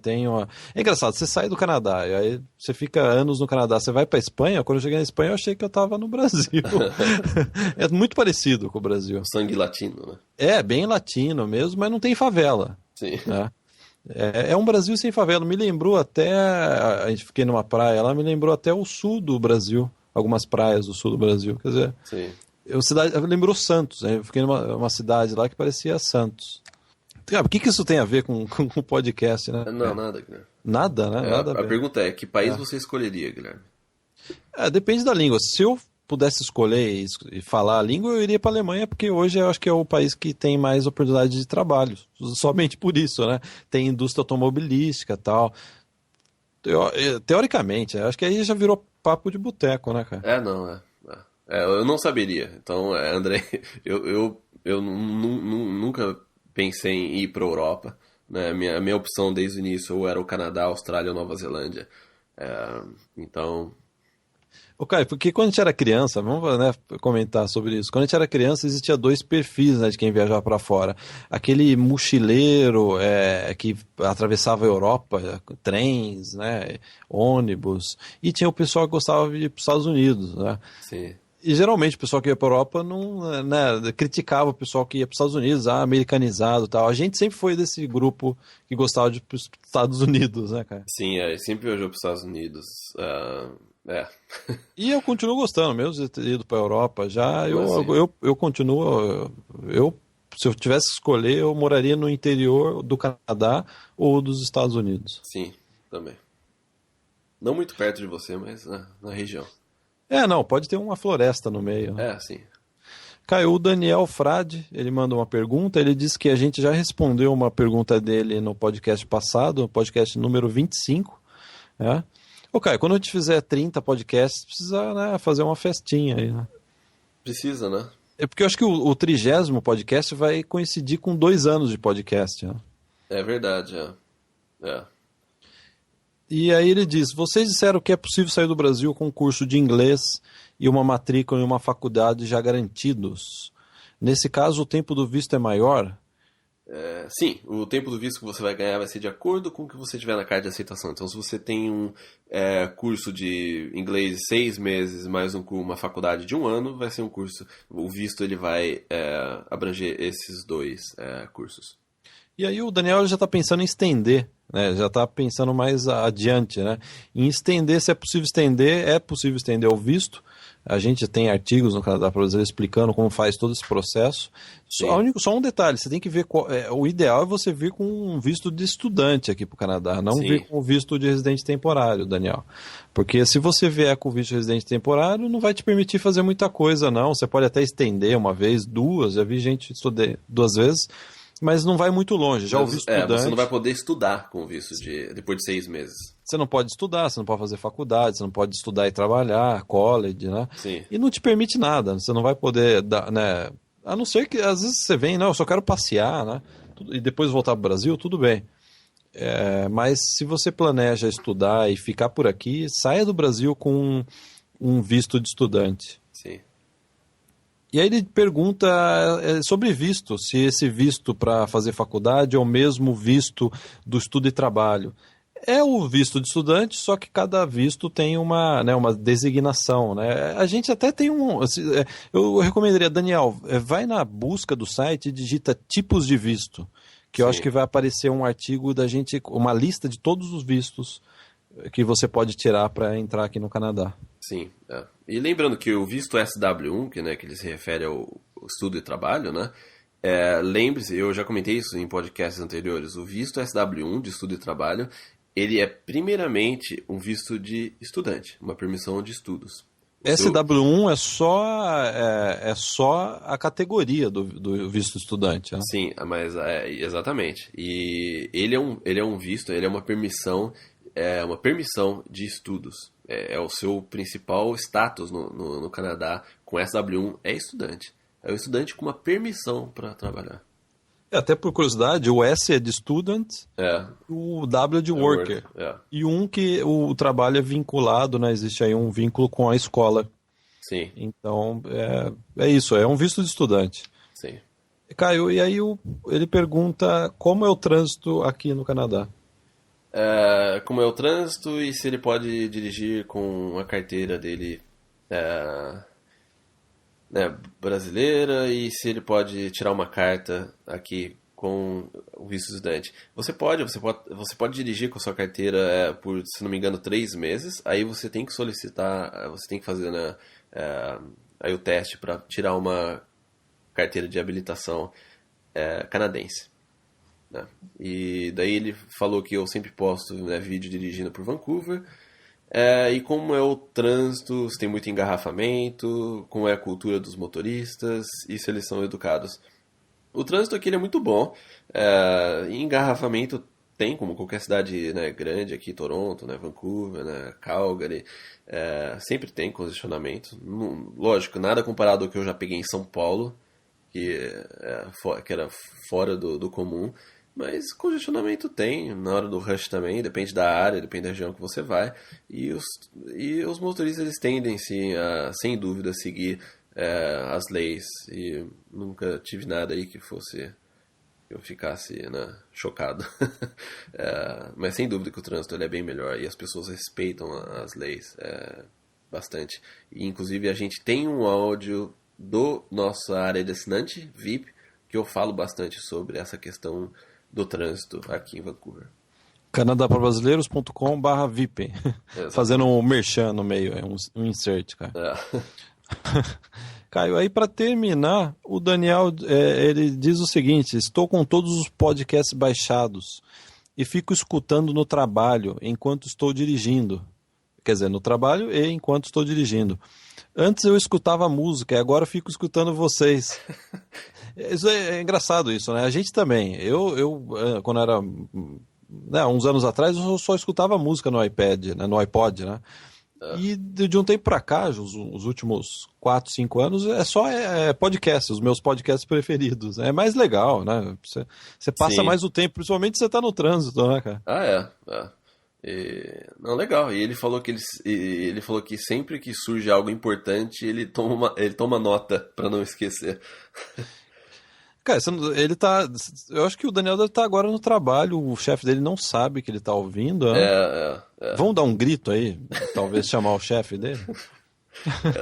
É engraçado, você sai do Canadá, e aí você fica anos no Canadá, você vai para a Espanha, quando eu cheguei na Espanha eu achei que eu estava no Brasil. É muito parecido com o Brasil. Sangue latino, né? É, bem latino mesmo, mas não tem favela. Sim. Né? É um Brasil sem favela. Me lembrou até. A gente fiquei numa praia lá, me lembrou até o sul do Brasil. Algumas praias do sul do Brasil. Quer dizer, Sim. lembrou Santos. Né? Eu fiquei numa cidade lá que parecia Santos. Cara, o que isso tem a ver com o podcast, né? Não, nada, Guilherme. Nada, né? Nada a A ver. pergunta é, que país você escolheria, Guilherme? Depende da língua. Se eu pudesse escolher e falar a língua, eu iria para a Alemanha, porque hoje eu acho que é o país que tem mais oportunidade de trabalho. Somente por isso, né? Tem indústria automobilística e tal. Teoricamente, eu acho que aí já virou papo de boteco, né, cara? Não. Eu não saberia. Então, André, eu nunca pensei em ir para a Europa. Né? A minha opção desde o início ou era o Canadá, Austrália ou Nova Zelândia. Então, Caio, porque quando a gente era criança, vamos, né, comentar sobre isso. Quando a gente era criança, existia dois perfis, né, de quem viajava para fora. Aquele mochileiro que atravessava a Europa, trens, né, ônibus, e tinha o pessoal que gostava de ir para os Estados Unidos, né? sim. E geralmente o pessoal que ia para a Europa não, né, criticava o pessoal que ia para os Estados Unidos, americanizado e tal. A gente sempre foi desse grupo que gostava de ir para os Estados Unidos, né, cara? Sim, sempre viajou para os Estados Unidos. E eu continuo gostando, mesmo de ter ido para a Europa já, Mas, sim. eu continuo, se eu tivesse que escolher, eu moraria no interior do Canadá ou dos Estados Unidos. Sim, também. Não muito perto de você, mas na região. Não, pode ter uma floresta no meio, né? Sim. Caio, o Daniel Frade, ele manda uma pergunta, ele disse que a gente já respondeu uma pergunta dele no podcast passado, no podcast número 25, né? Caio, quando a gente fizer 30 podcasts, precisa, né, fazer uma festinha aí, né? Precisa, né? É porque eu acho que o 30º podcast vai coincidir com 2 anos de podcast, né? É verdade, E aí ele diz, vocês disseram que é possível sair do Brasil com um curso de inglês e uma matrícula em uma faculdade já garantidos. Nesse caso, o tempo do visto é maior? Sim, o tempo do visto que você vai ganhar vai ser de acordo com o que você tiver na carta de aceitação. Então, se você tem um curso de inglês de 6 meses mais uma faculdade de 1 ano, vai ser um curso. O visto ele vai abranger esses dois cursos. E aí o Daniel já está pensando em estender, né? Já está pensando mais adiante, né? Em estender, se é possível estender o visto. A gente tem artigos no Canadá Brasileiro explicando como faz todo esse processo. Só um detalhe, você tem que ver o ideal é você vir com um visto de estudante aqui para o Canadá, não Sim. vir com o visto de residente temporário, Daniel. Porque se você vier com o visto de residente temporário, não vai te permitir fazer muita coisa, não. Você pode até estender uma vez, duas, já vi gente estudar 2 vezes, mas não vai muito longe. Já o visto estudante, você não vai poder estudar com o visto depois de 6 meses. você não pode estudar, você não pode fazer faculdade, você não pode estudar e trabalhar, college, né? Sim. E não te permite nada, você não vai poder dar, né? A não ser que às vezes você vem, não, eu só quero passear, né? E depois voltar para o Brasil, tudo bem. Mas se você planeja estudar e ficar por aqui, saia do Brasil com um visto de estudante. Sim. E aí ele pergunta sobre visto, se esse visto para fazer faculdade é o mesmo visto do estudo e trabalho. É o visto de estudante, só que cada visto tem uma designação, né? A gente até tem eu recomendaria, Daniel, vai na busca do site e digita tipos de visto, que eu Sim. acho que vai aparecer um artigo da gente, uma lista de todos os vistos que você pode tirar para entrar aqui no Canadá. Sim. E lembrando que o visto SW1, que ele se refere ao estudo e trabalho, né? Lembre-se, eu já comentei isso em podcasts anteriores, o visto SW1 de estudo e trabalho, ele é primeiramente um visto de estudante, uma permissão de estudos. SW1 é só a categoria do visto estudante, né? Sim, mas exatamente. E ele é um visto, ele é uma permissão de estudos. É o seu principal status no Canadá com SW1 é estudante. É o estudante com uma permissão para trabalhar. Até por curiosidade, o S é de student, o W é de worker. E que o trabalho é vinculado, né? Existe aí um vínculo com a escola. Sim. Então, é isso, é um visto de estudante. Sim. Caio, e aí ele pergunta como é o trânsito aqui no Canadá. Como é o trânsito e se ele pode dirigir com a carteira dele brasileira e se ele pode tirar uma carta aqui com o visto estudante. Você pode dirigir com a sua carteira por, se não me engano, 3 meses. Aí você tem que solicitar, você tem que fazer, né, aí o teste para tirar uma carteira de habilitação canadense. Né? E daí ele falou que eu sempre posto, né, vídeo dirigindo por Vancouver. E como é o trânsito, se tem muito engarrafamento, como é a cultura dos motoristas e se eles são educados. O trânsito aqui ele é muito bom. Engarrafamento tem, como qualquer cidade, né, grande aqui, Toronto, né, Vancouver, né, Calgary, sempre tem congestionamento. Lógico, nada comparado ao que eu já peguei em São Paulo, que era fora do comum. Mas congestionamento tem, na hora do rush também, depende da área, depende da região que você vai. E os motoristas eles tendem, sim, a, sem dúvida, seguir as leis. E nunca tive nada aí que eu ficasse, né, chocado. Mas sem dúvida que o trânsito ele é bem melhor e as pessoas respeitam as leis bastante. E inclusive a gente tem um áudio do nossa área de assinante, VIP, que eu falo bastante sobre essa questão do trânsito aqui em Vancouver. canadaprabrasileiros.com/vip. Fazendo um merchan no meio, um insert, cara. Caio, aí para terminar, o Daniel ele diz o seguinte: estou com todos os podcasts baixados e fico escutando no trabalho enquanto estou dirigindo. Quer dizer, no trabalho e enquanto estou dirigindo. Antes eu escutava música e agora fico escutando vocês. Isso é engraçado isso, né? A gente também. Eu quando era, né, uns anos atrás, eu só escutava música no iPad, né, no iPod, né? E de um tempo pra cá, os últimos 4, 5 anos, é só podcast, os meus podcasts preferidos. É mais legal, né? Você passa mais o tempo, principalmente se você tá no trânsito, né, cara? Não, legal. E ele falou que ele falou que sempre que surge algo importante, ele toma nota pra não esquecer. Cara, ele tá. Eu acho que o Daniel deve estar agora no trabalho, o chefe dele não sabe que ele tá ouvindo. Né? Vamos dar um grito aí, talvez chamar o chefe dele?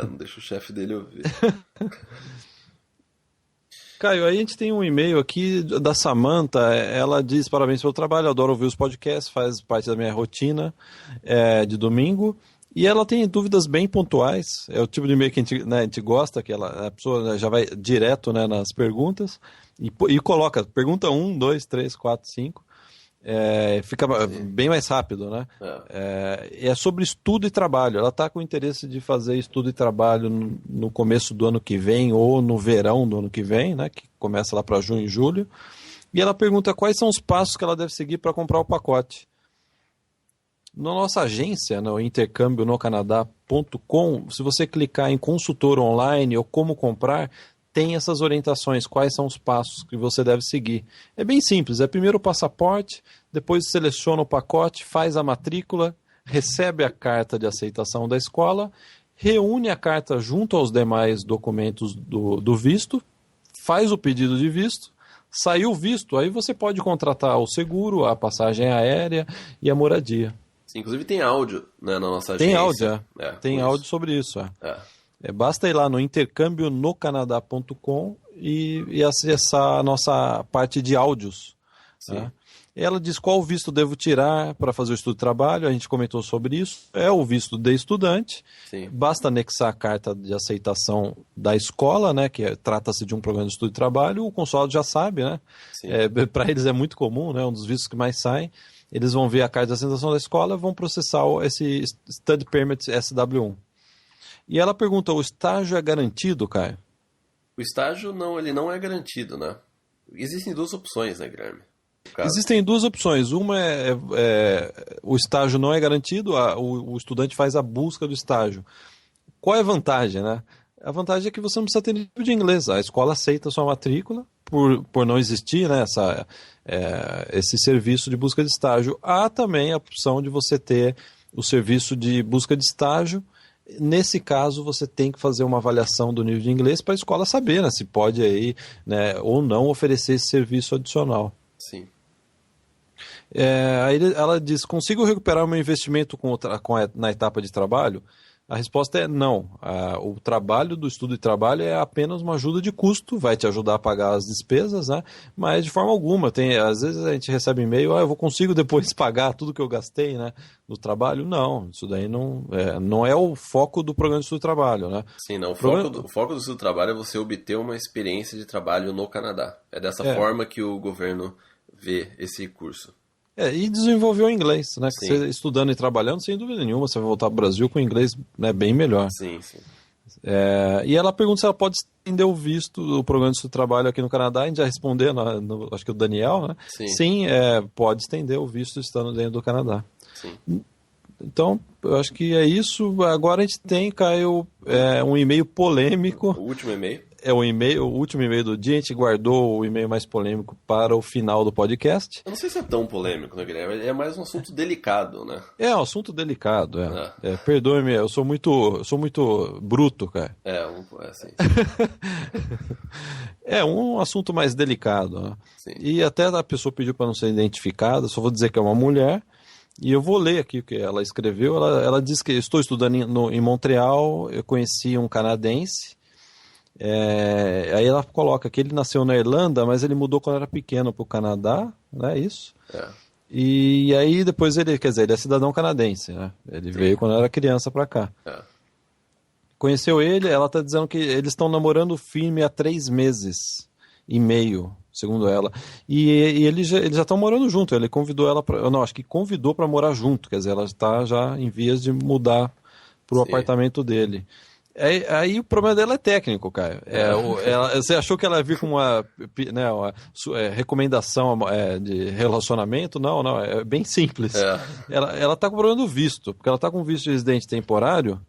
Não deixa o chefe dele ouvir. Caio, aí a gente tem um e-mail aqui da Samantha. Ela diz: parabéns pelo trabalho, adoro ouvir os podcasts, faz parte da minha rotina de domingo. E ela tem dúvidas bem pontuais. É o tipo de e-mail que a gente gosta, que a pessoa já vai direto, né, nas perguntas e coloca pergunta 1, 2, 3, 4, 5. Fica bem mais rápido, né? É sobre estudo e trabalho. Ela está com interesse de fazer estudo e trabalho no começo do ano que vem ou no verão do ano que vem, né? Que começa lá para junho e julho. E ela pergunta quais são os passos que ela deve seguir para comprar o pacote. Na nossa agência, no intercambionocanadā.com, se você clicar em consultor online ou como comprar, tem essas orientações, quais são os passos que você deve seguir. É bem simples, primeiro o passaporte, depois seleciona o pacote, faz a matrícula, recebe a carta de aceitação da escola, reúne a carta junto aos demais documentos do visto, faz o pedido de visto, saiu o visto, aí você pode contratar o seguro, a passagem aérea e a moradia. Inclusive tem áudio, né, na nossa agência. Tem áudio, tem áudio sobre isso. Basta ir lá no intercambionocanadā.com e acessar a nossa parte de áudios. Né? Ela diz qual visto devo tirar para fazer o estudo de trabalho, a gente comentou sobre isso. É o visto de estudante, basta anexar a carta de aceitação da escola, né, que trata-se de um programa de estudo de trabalho, o consulado já sabe, né? Para eles é muito comum, né, um dos vistos que mais saem. Eles vão ver a carta de aceitação da escola e vão processar esse Study Permit SW1. E ela pergunta, o estágio é garantido, Caio? O estágio, não, ele não é garantido, né? Existem duas opções, né, Guilherme? Existem duas opções. Uma o estágio não é garantido, o estudante faz a busca do estágio. Qual é a vantagem, né? A vantagem é que você não precisa ter nível de inglês. A escola aceita a sua matrícula por não existir, né, esse serviço de busca de estágio. Há também a opção de você ter o serviço de busca de estágio. Nesse caso, você tem que fazer uma avaliação do nível de inglês para a escola saber, né, se pode aí, né, ou não oferecer esse serviço adicional. Sim. Aí ela diz, consigo recuperar o meu investimento na etapa de trabalho? A resposta é não. O trabalho do estudo e trabalho é apenas uma ajuda de custo, vai te ajudar a pagar as despesas, né? Mas de forma alguma. Às vezes a gente recebe e-mail, eu consigo depois pagar tudo que eu gastei, né, no trabalho. Não, isso daí não é o foco do programa de estudo e trabalho, né? Sim, não. O foco do estudo e trabalho é você obter uma experiência de trabalho no Canadá. É dessa forma que o governo vê esse curso. E desenvolver o inglês, né? Que Sim. você estudando e trabalhando, sem dúvida nenhuma, você vai voltar para o Brasil com o inglês, né, bem melhor. Sim, sim. E ela pergunta se ela pode estender o visto do programa de trabalho aqui no Canadá. A gente já respondeu, acho que o Daniel, né? Sim. Sim, pode estender o visto estando dentro do Canadá. Sim. Então, eu acho que é isso. Agora a gente tem, Caio, um e-mail polêmico. O último e-mail? O último e-mail do dia. A gente guardou o e-mail mais polêmico para o final do podcast. Eu não sei se é tão polêmico, né, Guilherme? É mais um assunto delicado, né? É um assunto delicado, perdoe-me, eu sou muito bruto, cara. Assim. É um assunto mais delicado, né? Sim. E até a pessoa pediu para não ser identificada, só vou dizer que é uma mulher. E eu vou ler aqui o que ela escreveu. Ela diz que estou estudando em Montreal, eu conheci um canadense. Aí ela coloca que ele nasceu na Irlanda, mas ele mudou quando era pequeno para o Canadá, né? Isso. E aí depois ele é cidadão canadense, né? Ele veio quando era criança para cá. Conheceu ele, ela está dizendo que eles estão namorando firme há 3 meses e meio, segundo ela. E eles já estão morando junto. Ele convidou ela para, não, acho que convidou para morar junto. Quer dizer, ela está já em vias de mudar para o apartamento dele. Aí o problema dela é técnico, cara. Você achou que ela ia vir com uma recomendação de relacionamento? Não, é bem simples. Ela tá com problema do visto, porque ela tá com visto de residente temporário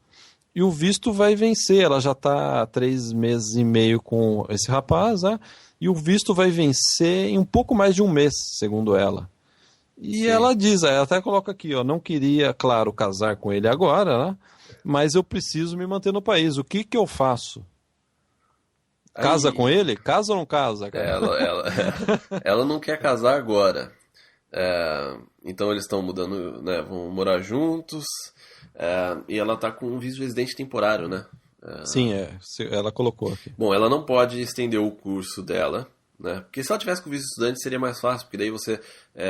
e o visto vai vencer. Ela já tá há 3 meses e meio com esse rapaz, né? E o visto vai vencer em um pouco mais de 1 mês, segundo ela. E Sim. ela diz, ela até coloca aqui, não queria, claro, casar com ele agora, né? Mas eu preciso me manter no país. O que eu faço? Casa com ele? Casa ou não casa, cara? Ela não quer casar agora. Então eles estão mudando, né? Vão morar juntos. E ela tá com um visto de residente temporário, né? Sim, ela colocou aqui. Bom, ela não pode estender o curso dela, né? Porque se ela tivesse com visto estudante seria mais fácil, porque daí você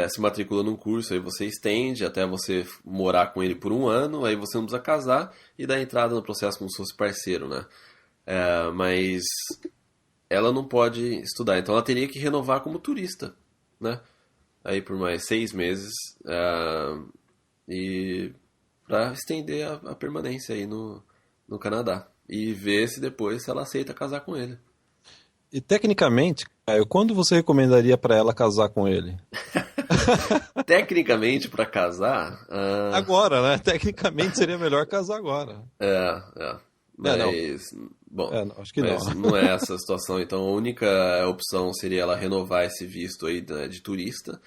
se matricula num curso, aí você estende até você morar com ele por 1 ano, aí você não precisa casar e dá entrada no processo como se fosse parceiro, né? Mas ela não pode estudar, então ela teria que renovar como turista, né? Aí por mais 6 meses e para estender a permanência aí no Canadá e ver se depois ela aceita casar com ele. E tecnicamente, Caio, quando você recomendaria para ela casar com ele? Tecnicamente, para casar... Agora, né? Tecnicamente seria melhor casar agora. Mas... Bom, acho que mas não é essa a situação. Então, a única opção seria ela renovar esse visto aí de turista,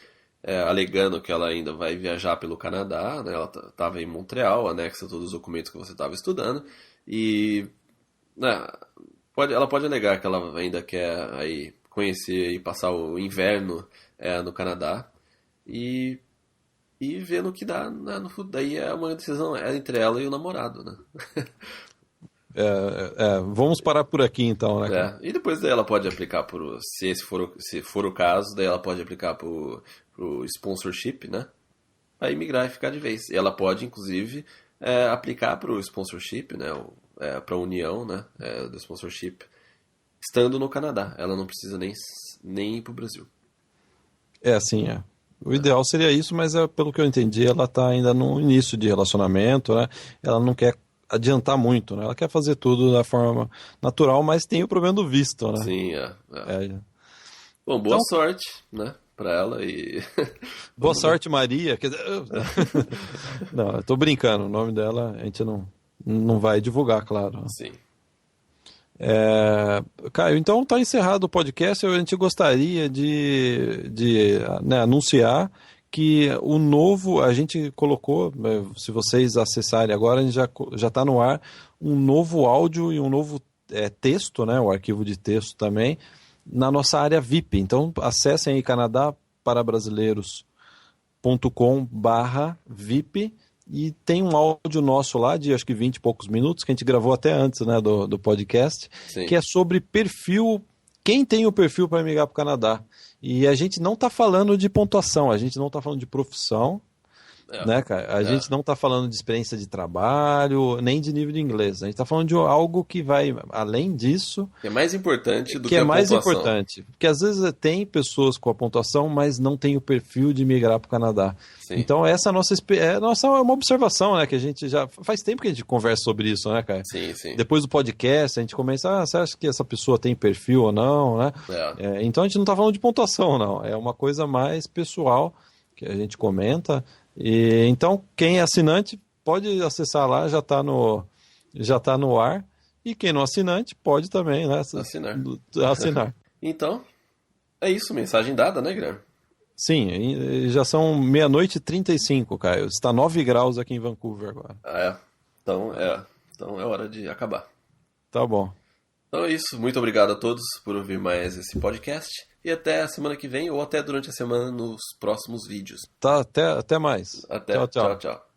alegando que ela ainda vai viajar pelo Canadá, né? Ela estava em Montreal, anexa todos os documentos que você estava estudando, e... ela pode alegar que ela ainda quer aí conhecer e passar o inverno no Canadá e ver no que dá, né? Daí é uma decisão entre ela e o namorado, né? Vamos parar por aqui então, né? E depois daí ela pode aplicar se for o caso, daí ela pode aplicar pro sponsorship, né? Para imigrar e ficar de vez. E ela pode, inclusive, aplicar pro sponsorship, né? Para a união, né? Do sponsorship, estando no Canadá. Ela não precisa nem ir pro Brasil. O ideal seria isso, mas pelo que eu entendi, ela está ainda no início de relacionamento, né? Ela não quer adiantar muito, né? Ela quer fazer tudo da forma natural, mas tem o problema do visto, né? Sim, Bom, boa sorte, né? Pra ela e... Boa sorte, Maria. Não, eu tô brincando. O nome dela a gente não vai divulgar, claro. Sim. Caio, então tá encerrado o podcast. A gente gostaria de anunciar que o novo, a gente colocou, se vocês acessarem agora, a gente já está no ar, um novo áudio e um novo texto, né, o arquivo de texto também, na nossa área VIP. Então acessem aí canadaparabrasileiros.com/VIP E tem um áudio nosso lá de acho que 20 e poucos minutos, que a gente gravou até antes, né, do podcast, Sim. que é sobre perfil, quem tem o perfil para migrar para o Canadá. E a gente não está falando de pontuação, a gente não está falando de profissão, né, cara? A gente não está falando de experiência de trabalho, nem de nível de inglês. A gente está falando de algo que vai além disso. Que é mais importante do que é a mais pontuação. Importante. Porque às vezes tem pessoas com a pontuação, mas não tem o perfil de migrar para o Canadá. Sim. Então essa é uma observação, né? Que a gente já faz tempo que a gente conversa sobre isso, né, cara? Sim, sim. Depois do podcast, a gente começa, você acha que essa pessoa tem perfil ou não, né? Então a gente não está falando de pontuação, não. É uma coisa mais pessoal que a gente comenta. E, então, quem é assinante pode acessar lá, já está no ar. E quem não é assinante pode também, né? Assinar. Então, é isso, mensagem dada, né, Guilherme? Sim, já são 00:35, Caio. Está 9 graus aqui em Vancouver agora. Então é hora de acabar. Tá bom. Então é isso. Muito obrigado a todos por ouvir mais esse podcast. E até a semana que vem, ou até durante a semana nos próximos vídeos. Tá, até mais. Tchau.